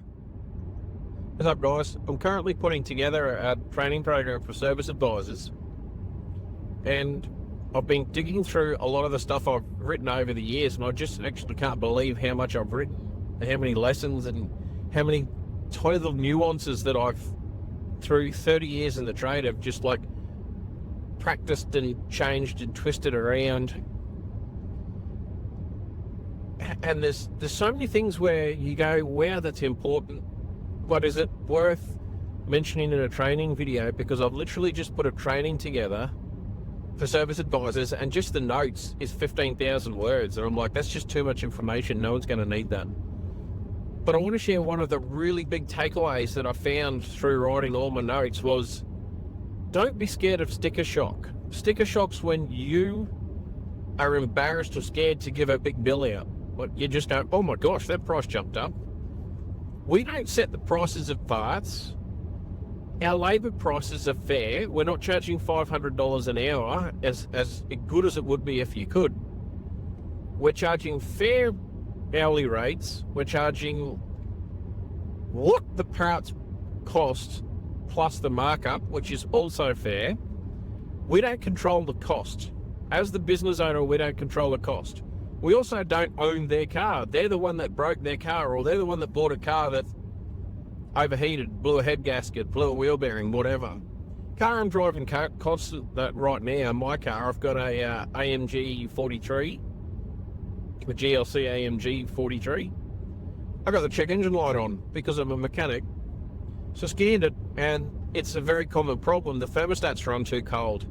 What's up, guys? I'm currently putting together a training program for service advisors, and I've been digging through a lot of the stuff I've written over the years, and I just actually can't believe how much I've written, and how many lessons, and how many tiny little nuances that I've, through 30 years in the trade, have just like practiced and changed and twisted around. And there's so many things where you go, wow, that's important. But is it worth mentioning in a training video? Because I've literally just put a training together for service advisors, and just the notes is 15,000 words. And I'm like, that's just too much information. No one's going to need that. But I want to share one of the really big takeaways that I found through writing all my notes was, don't be scared of sticker shock. Sticker shock's when you are embarrassed or scared to give a big bill out. But you just go, oh my gosh, that price jumped up. We don't set the prices of parts. Our labour prices are fair. We're not charging $500 an hour as good as it would be if you could. We're charging fair hourly rates. We're charging what the parts cost plus the markup, which is also fair. We don't control the cost. As the business owner, we don't control the cost. We also don't own their car. They're the one that broke their car, or they're the one that bought a car that overheated, blew a head gasket, blew a wheel bearing, whatever. Car I'm driving constant that right now, my car, I've got a AMG 43, a GLC AMG 43. I got the check engine light on because I'm a mechanic. So scanned it, and it's a very common problem. The thermostats run too cold.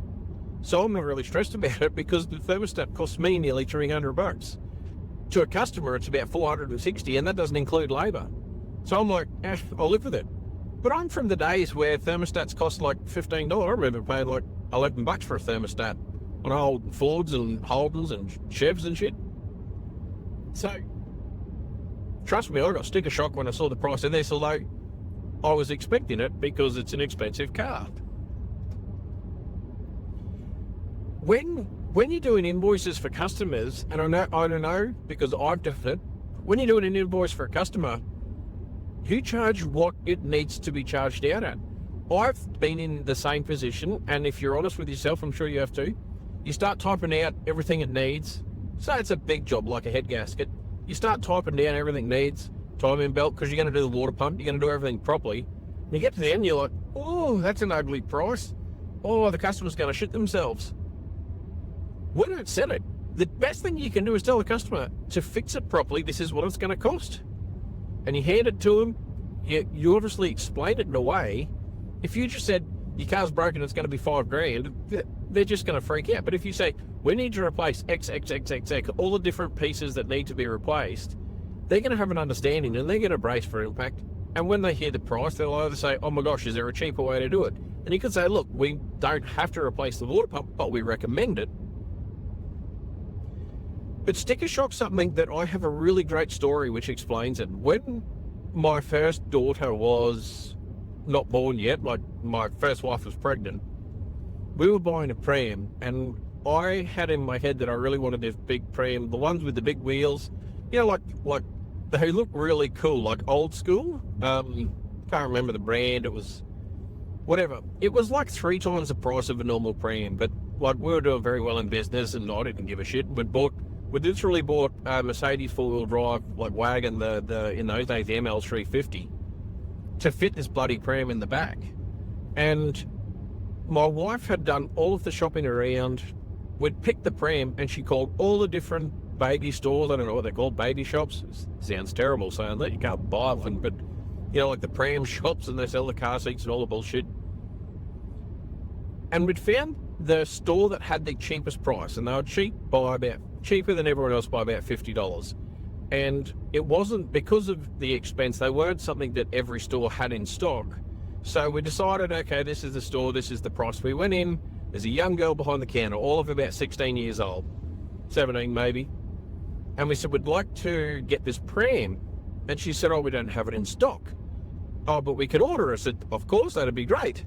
So I'm not really stressed about it because the thermostat costs me nearly $300. To a customer, it's about $460, and that doesn't include labour. So I'm like, I'll live with it. But I'm from the days where thermostats cost like $15. I remember paying like $11 for a thermostat on old Fords and Holdens and Chevs and shit. So, trust me, I got sticker shock when I saw the price in this, although I was expecting it because it's an expensive car. When you're doing invoices for customers, and I don't know because I've done it, when you're doing an invoice for a customer, you charge what it needs to be charged out at. I've been in the same position, and if you're honest with yourself, I'm sure you have to, you start typing out everything it needs. Say it's a big job like a head gasket. You start typing down everything it needs, timing belt, because you're going to do the water pump, you're going to do everything properly. And you get to the end, you're like, oh, that's an ugly price. Oh, the customer's going to shit themselves. We don't sell it. The best thing you can do is tell the customer, to fix it properly, this is what it's going to cost. And you hand it to them, you obviously explain it in a way. If you just said, your car's broken, it's going to be $5,000, they're just going to freak out. But if you say, we need to replace X, all the different pieces that need to be replaced, they're going to have an understanding and they're going to brace for impact. And when they hear the price, they'll either say, oh my gosh, is there a cheaper way to do it? And you could say, look, we don't have to replace the water pump, but we recommend it. But sticker shock's something that I have a really great story which explains it. When my first daughter was not born yet, like my first wife was pregnant, we were buying a pram, and I had in my head that I really wanted this big pram, the ones with the big wheels, you know, like they look really cool, like old school. Can't remember the brand. It was whatever. It was like 3 times the price of a normal pram, but like we were doing very well in business, and I didn't give a shit. We literally bought a Mercedes 4-wheel drive like wagon, the in those days the ML350, to fit this bloody pram in the back. And my wife had done all of the shopping around. We'd picked the pram, and she called all the different baby stores. I don't know what they're called, baby shops. It sounds terrible saying that, you can't buy them, but you know, like the pram shops, and they sell the car seats and all the bullshit. And we'd found the store that had the cheapest price, and they were cheaper than everyone else by about $50. And it wasn't because of the expense. They weren't something that every store had in stock. So we decided, okay, this is the store, this is the price. We went in, there's a young girl behind the counter, all of about 16 years old, 17 maybe. And we said, we'd like to get this pram. And she said, oh, we don't have it in stock. Oh, but we could order it. I said, of course, that'd be great.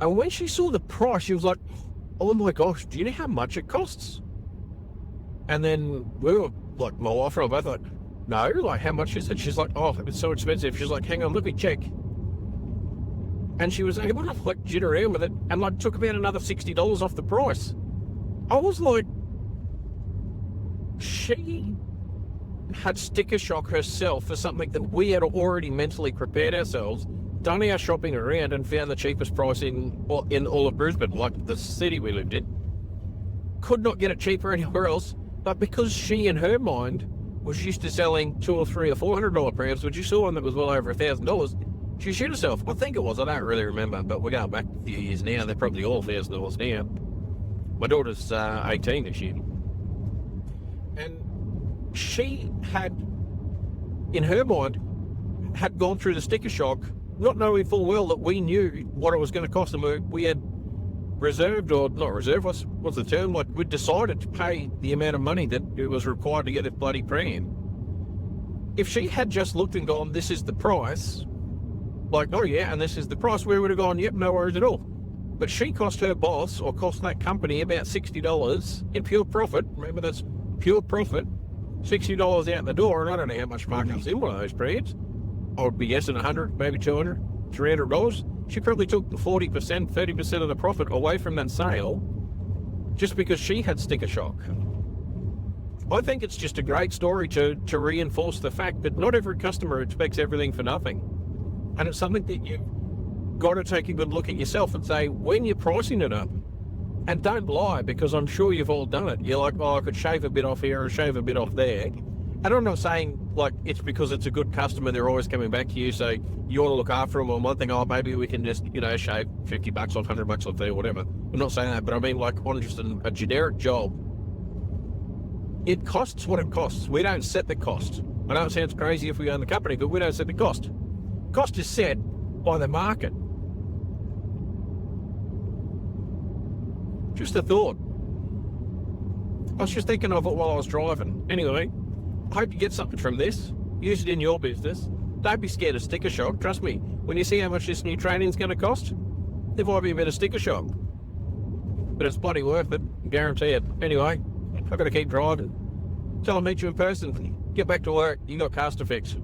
And when she saw the price, she was like, oh my gosh, do you know how much it costs? And then we were like, my wife and I both like, no, like, how much is it? She's like, oh, it's so expensive. She's like, hang on, let me check. And she was able to, like, jit around with it and, like, took about another $60 off the price. I was like, she had sticker shock herself for something that we had already mentally prepared ourselves, done our shopping around, and found the cheapest price in all of Brisbane, like the city we lived in. Could not get it cheaper anywhere else, but because she, in her mind, was used to selling $200 or $300 or $400 prams, when she saw one that was well over $1,000, she shit herself. I think it was, I don't really remember, but we're going back a few years now. They're probably all $1,000 now. My daughter's 18 this year. And she had, in her mind, had gone through the sticker shock, not knowing full well that we knew what it was going to cost them. We had reserved, or not reserved, what's the term? Like, we decided to pay the amount of money that it was required to get a bloody pram. If she had just looked and gone, this is the price, like, oh yeah, and this is the price, we would have gone, yep, no worries at all. But she cost her boss, or cost that company, about $60 in pure profit. Remember, that's pure profit. $60 out the door, and I don't know how much markups in one of those prams. I would be guessing 100, maybe 200, $300. She probably took the 40%, 30% of the profit away from that sale just because she had sticker shock. I think it's just a great story to reinforce the fact that not every customer expects everything for nothing. And it's something that you've got to take a good look at yourself and say, when you're pricing it up, and don't lie, because I'm sure you've all done it. You're like, oh, I could shave a bit off here or shave a bit off there. And I'm not saying, like, it's because it's a good customer, they're always coming back to you, so you want to look after them, or one thing, oh, maybe we can just, shave $50 off, $100 off there, whatever. I'm not saying that, but I mean, like, on just a generic job, it costs what it costs. We don't set the cost. I know it sounds crazy if we own the company, but we don't set the cost. Cost is set by the market. Just a thought. I was just thinking of it while I was driving. Anyway, I hope you get something from this. Use it in your business. Don't be scared of sticker shock. Trust me, when you see how much this new training's going to cost, there might be a bit of sticker shock. But it's bloody worth it. Guarantee it. Anyway, I've got to keep driving. Till I meet you in person. Get back to work. You got cars to fix.